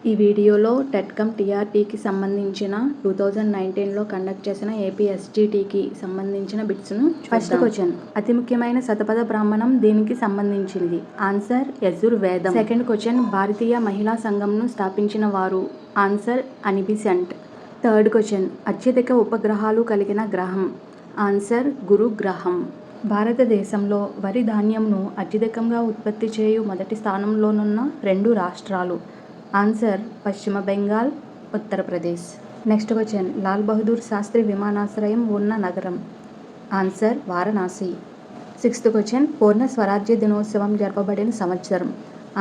ఈ వీడియోలో టెట్కమ్ టీఆర్టీకి సంబంధించిన 2019లో కండక్ట్ చేసిన ఏపీఎస్టీటీకి సంబంధించిన బిట్స్ను ఫస్ట్ క్వశ్చన్, అతి ముఖ్యమైన శతపథ బ్రాహ్మణం దీనికి సంబంధించింది? ఆన్సర్ యజుర్వేదం. సెకండ్ క్వశ్చన్, భారతీయ మహిళా సంఘంను స్థాపించిన వారు? Answer Annie Besant. థర్డ్ క్వశ్చన్, అత్యధిక ఉపగ్రహాలు కలిగిన గ్రహం? ఆన్సర్ గురుగ్రహం. భారతదేశంలో వరి ధాన్యంను అత్యధికంగా ఉత్పత్తి చేయు మొదటి స్థానంలోనున్న 2 రాష్ట్రాలు? ఆన్సర్ పశ్చిమ బెంగాల్, ఉత్తరప్రదేశ్. నెక్స్ట్ క్వశ్చన్, లాల్ బహదూర్ శాస్త్రి విమానాశ్రయం ఉన్న నగరం? ఆన్సర్ వారణాసి. సిక్స్త్ క్వశ్చన్, పూర్ణ స్వరాజ్య దినోత్సవం జరపబడిన సంవత్సరం?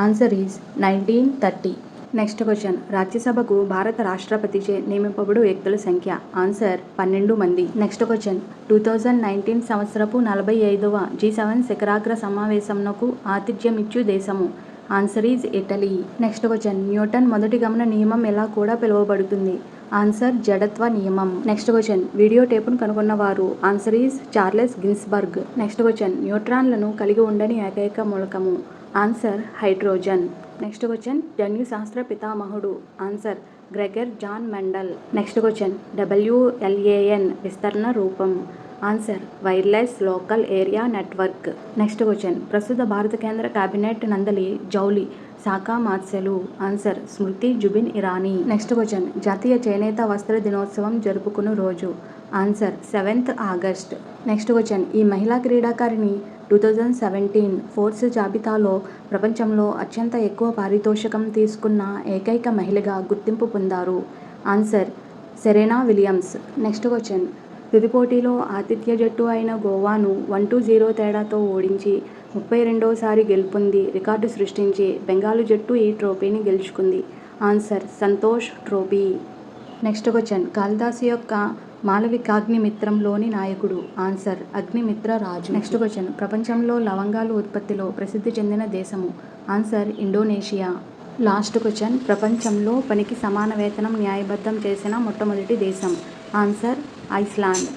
Answer is 1930. నెక్స్ట్ క్వశ్చన్, రాజ్యసభకు భారత రాష్ట్రపతిచే నియమింపబడు వ్యక్తుల సంఖ్య? ఆన్సర్ 12 మంది. నెక్స్ట్ క్వశ్చన్, 2019 సంవత్సరపు 45వ G7 శిఖరాగ్ర సమావేశంనకు ఆతిథ్యమిచ్చు దేశము? Answer is Italy. Next question, Newton మొదటి గమన నియమం ఎలా కూడా పిలువబడుతుంది? ఆన్సర్ జడత్వ నియమం. నెక్స్ట్ క్వశ్చన్, వీడియో టేపును కనుగొన్నవారు? Answer is Charles Ginsburg. Next question, న్యూట్రాన్లను కలిగి ఉండని ఏకైక మూలకము? Answer hydrogen. నెక్స్ట్ క్వశ్చన్, జన్యు శాస్త్ర పితామహుడు? Answer Gregor John Mendel. Next question, WLAN విస్తరణ రూపం? Answer wireless local area network. Next question, ప్రస్తుత భారత కేంద్ర కేబినెట్ నందలి జౌలి శాఖ మార్చెలు? Answer Smriti Zubin Irani. Next question, జాతీయ చేనేత వస్త్ర దినోత్సవం జరుపుకున్న రోజు? Answer 7th August. Next question, ఈ మహిళా క్రీడాకారిణి 2017 ఫోర్బ్స్ జాబితాలో ప్రపంచంలో అత్యంత ఎక్కువ పారితోషికం తీసుకున్న ఏకైక మహిళగా గుర్తింపు పొందారు? Answer Serena Williams. Next question, తుది పోటీలో ఆతిథ్య జట్టు అయిన గోవాను 1-0 తేడాతో ఓడించి 32వసారి గెలుపొంది రికార్డు సృష్టించి బెంగాలు జట్టు ఈ ట్రోఫీని గెలుచుకుంది? Answer Santosh trophy. Next question, Kalidasa యొక్క మాళవికాగ్నిమిత్రంలోని నాయకుడు? ఆన్సర్ అగ్నిమిత్ర రాజు. నెక్స్ట్ క్వశ్చన్, ప్రపంచంలో లవంగాలు ఉత్పత్తిలో ప్రసిద్ధి చెందిన దేశము? Answer Indonesia. లాస్ట్ క్వశ్చన్, ప్రపంచంలో పనికి సమాన వేతనం న్యాయబద్ధం చేసిన మొట్టమొదటి దేశం? Answer Iceland.